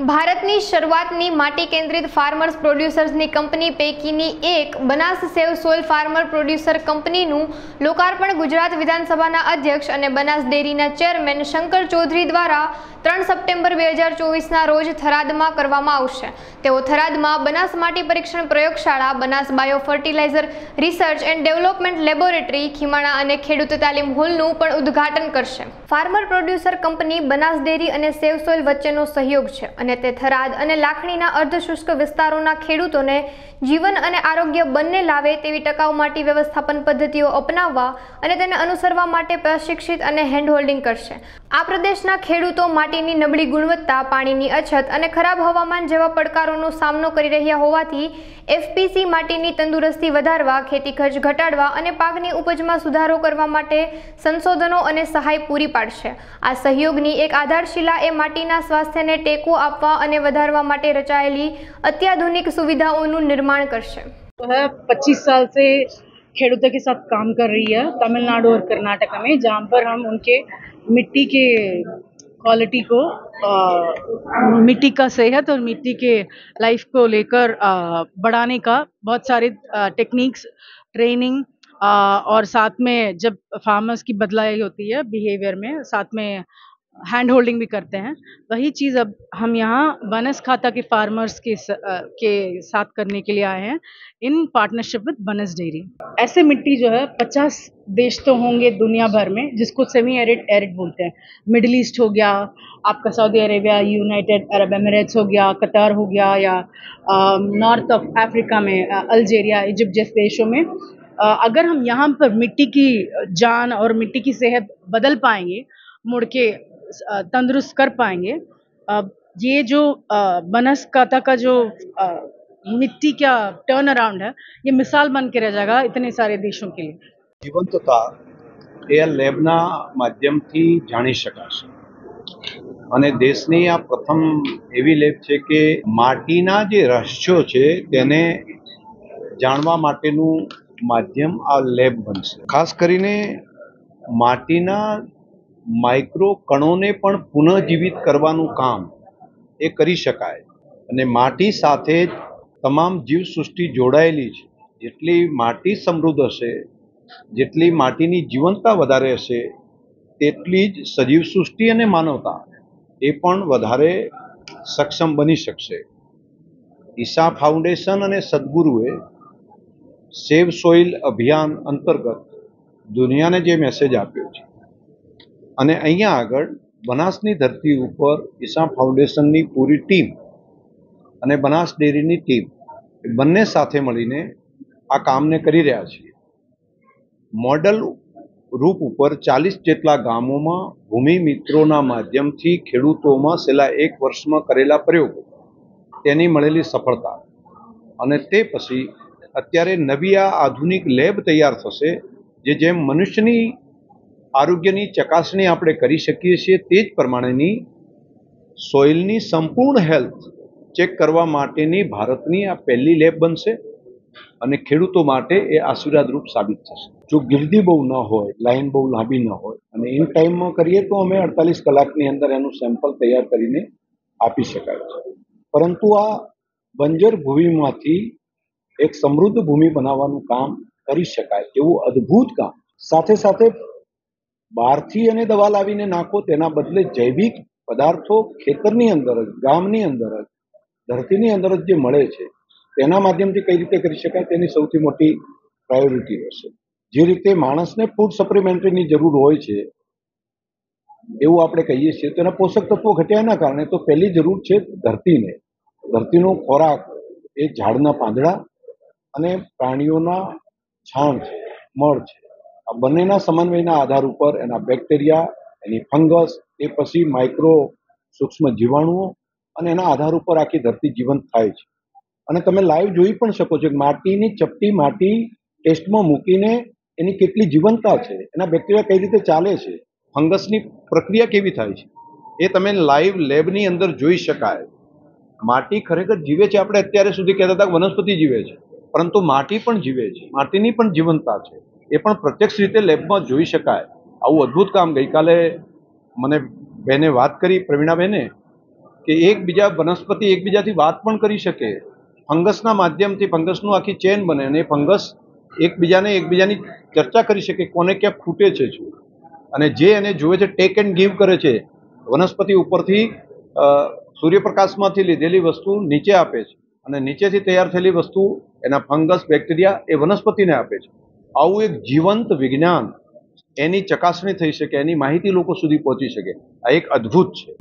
ભારતની શરૂઆતની માટી કેન્દ્રિત ફાર્મર્સ પ્રોડ્યુસર્સની કંપની પૈકીની એક બનાસ સેવ સોઇલ ફાર્મર પ્રોડ્યુસર કંપનીનું લોકાર્પણ ગુજરાત વિધાનસભાના અધ્યક્ષ અને બનાસ ડેરીના ચેરમેન શંકર ચૌધરી દ્વારા 3 સપ્ટેમ્બર 2024ના રોજ થરાદમાં કરવામાં આવશે। તેઓ થરાદમાં બનાસ માટી પરીક્ષણ પ્રયોગશાળા, Banas bio fertiliser research and development laboratory, Khimana અને ખેડૂત તાલીમ હોલનું પણ ઉદ્ઘાટન કરશે। Farmer producer company Banas dairy અને સેવ સોઇલ વચ્ચેનો સહયોગ છે અને તે થરાદ અને લાખણીના અર્ધશુષ્ક વિસ્તારોના ખેડૂતોને જીવન અને આરોગ્ય બંને લાવે તેવી ટકાઉ માટી વ્યવસ્થાપન પદ્ધતિઓ અપનાવવા અને તેને અનુસરવા માટે પ્રશિક્ષિત અને હેન્ડહોલ્ડિંગ કરશે। આ પ્રદેશના ખેડૂતો માટીની નબળી ગુણવત્તા, પાણીની અછત અને ખરાબ હવામાન જેવા પડકારોનો સામનો કરી રહ્યા હોવાથી એફપીસી માટીની તંદુરસ્તી વધારવા, ખેતી ખર્ચ ઘટાડવા અને પાકની ઉપજમાં સુધારો કરવા માટે સંશોધનો અને સહાય પૂરી પાડશે। આ સહયોગની એક આધારશિલા એ માટીના સ્વાસ્થ્યને ટેકો આપવા અને વધારવા માટે રચાયેલી અત્યાધુનિક સુવિધાઓનું निर्माण करશે। 25 साल से खेडूतों के साथ काम कर रही है तमिलनाडु और कर्नाटक में, जहाँ पर हम उनके मिट्टी के क्वालिटी को मिट्टी का सेहत और मिट्टी के लाइफ को लेकर बढ़ाने का बहुत सारे टेक्निक्स, ट्रेनिंग और साथ में जब फार्मर्स की बदलाई होती है बिहेवियर में, साथ में हैंड होल्डिंग भी करते हैं। वही चीज़ अब हम यहाँ बनासकांठा के फार्मर्स के साथ करने के लिए आए हैं in partnership with Banas dairy. ऐसे मिट्टी जो है 50 देश तो होंगे दुनिया भर में जिसको सेमी एरिड बोलते हैं। मिडिल ईस्ट हो गया, आपका Saudi Arabia, United Arab Emirates हो गया, कतर हो गया, या नॉर्थ ऑफ अफ्रीका में अल्जीरिया, इजिप्ट जैसे देशों में अगर हम यहाँ पर मिट्टी की जान और मिट्टी की सेहत बदल पाएंगे, मुड़ के तंदुरुस्त कर पाएंगे, ये जो बनासकांठा का जो मिट्टी का टर्न अराउंड है, ये मिसाल बन के रह जाएगा इतने सारे देशों के लिए। जीवंतता એ લેબના માધ્યમથી જાણી શકાશે અને દેશની આ પ્રથમ એવી લેબ છે કે માટીના જે રહસ્યો છે તેને જાણવા માટેનું માધ્યમ આ લેબ બનશે। ખાસ કરીને માટીના માઇક્રો કણોને પણ પુનઃજીવિત કરવાનું કામ એ કરી શકાય અને માટી સાથે તમામ જીવસૃષ્ટિ જોડાયેલી છે। જેટલી માટી સમૃદ્ધ હશે, જેટલી માટીની જીવંતતા વધારે હશે, તેટલી જ સજીવ સૃષ્ટિ અને માનવતા એ પણ વધારે સક્ષમ બની શકશે। ઈશા ફાઉન્ડેશન અને સદગુરુએ સેવ સોઇલ અભિયાન અંતર્ગત દુનિયાને જે મેસેજ આપ્યો છે અને અહીંયા આગળ બનાસની ધરતી ઉપર ઈશા ફાઉન્ડેશનની પૂરી ટીમ અને બનાસ ડેરીની ટીમ બંને સાથે મળીને આ કામને કરી રહ્યા છીએ। મોડલ રૂપ ઉપર 40 જેટલા ગામોમાં ભૂમિ મિત્રોના માધ્યમથી ખેડૂતોમાં છેલ્લા 1 વર્ષમાં કરેલા પ્રયોગો, તેની મળેલી સફળતા અને તે પછી અત્યારે નવી આ આધુનિક લેબ તૈયાર થશે જેમ મનુષ્યની આરોગ્યની ચકાસણી આપણે કરી શકીએ છીએ તે જ પ્રમાણેની સોઇલની સંપૂર્ણ હેલ્થ ચેક કરવા માટેની ભારતની આ પહેલી લેબ બનશે અને ખેડૂતો માટે એ આશીર્વાદરૂપ સાબિત થશે। જો ગિરદી બહુ ન હોય, લાઈન બહુ લાંબી ન હોય અને ઇન ટાઈમમાં કરીએ તો અમે 48 કલાકની અંદર એનું સેમ્પલ તૈયાર કરીને આપી શકાય છે। પરંતુ આ બંજર ભૂમિમાંથી એક સમૃદ્ધ ભૂમિ બનાવવાનું કામ કરી શકાય એવું અદ્ભુત કામ, સાથે સાથે બહારથી અને દવા લાવીને નાખો તેના બદલે જૈવિક પદાર્થો ખેતરની અંદર જ, ગામની અંદર જ, ધરતીની અંદર જ જે મળે છે તેના માધ્યમથી કઈ રીતે કરી શકાય તેની સૌથી મોટી પ્રાયોરિટી રહેશે। જે રીતે માણસને ફૂડ સપ્લિમેન્ટરીની જરૂર હોય છે એવું આપણે કહીએ છીએ, તેના પોષક તત્વો ઘટ્યાના કારણે તો પહેલી જરૂર છે ધરતીને। ધરતીનો ખોરાક એ ઝાડના પાંદડા અને પ્રાણીઓના છાણ છે, મળ છે। આ બંનેના સમન્વયના આધાર ઉપર એના બેક્ટેરિયા, એની ફંગસ, એ પછી માઇક્રો સૂક્ષ્મ જીવાણુઓ અને એના આધાર ઉપર આખી ધરતી જીવંત થાય છે। અને તમે લાઈવ જોઈ પણ શકો છો કે માટીની ચપટી માટી ટેસ્ટમાં મૂકીને એની કેટલી જીવંતતા છે, એના બેક્ટેરિયા કઈ રીતે ચાલે છે, ફંગસની પ્રક્રિયા કેવી થાય છે, એ તમે લાઈવ લેબની અંદર જોઈ શકાય। માટી ખરેખર જીવે છે। આપણે અત્યારે સુધી કહેતા હતા વનસ્પતિ જીવે છે, પરંતુ માટી પણ જીવે છે, માટીની પણ જીવંતતા છે, એ પણ પ્રત્યક્ષ રીતે લેબમાં જોઈ શકાય। આવું અદ્ભુત કામ ગઈકાલે મને બેને વાત કરી, પ્રવીણાબેને, કે એકબીજા વનસ્પતિ એકબીજાથી વાત પણ કરી શકે, ફંગસના માધ્યમથી ફંગસનું આખી ચેન બને અને ફંગસ એકબીજાની ચર્ચા કરી શકે કોને ક્યાં ખૂટે છે શું, અને જે એને જોવે છે ટેક એન્ડ ગીવ કરે છે. વનસ્પતિ ઉપરથી સૂર્યપ્રકાશમાંથી લીધેલી વસ્તુ નીચે આપે છે અને નીચેથી તૈયાર થયેલી વસ્તુ એના ફંગસ બેક્ટેરિયા એ વનસ્પતિને આપે છે. આવું એક જીવંત વિજ્ઞાન, એની ચકાસણી થઈ શકે, એની માહિતી લોકો સુધી પહોંચી શકે, આ એક અદ્ભુત છે.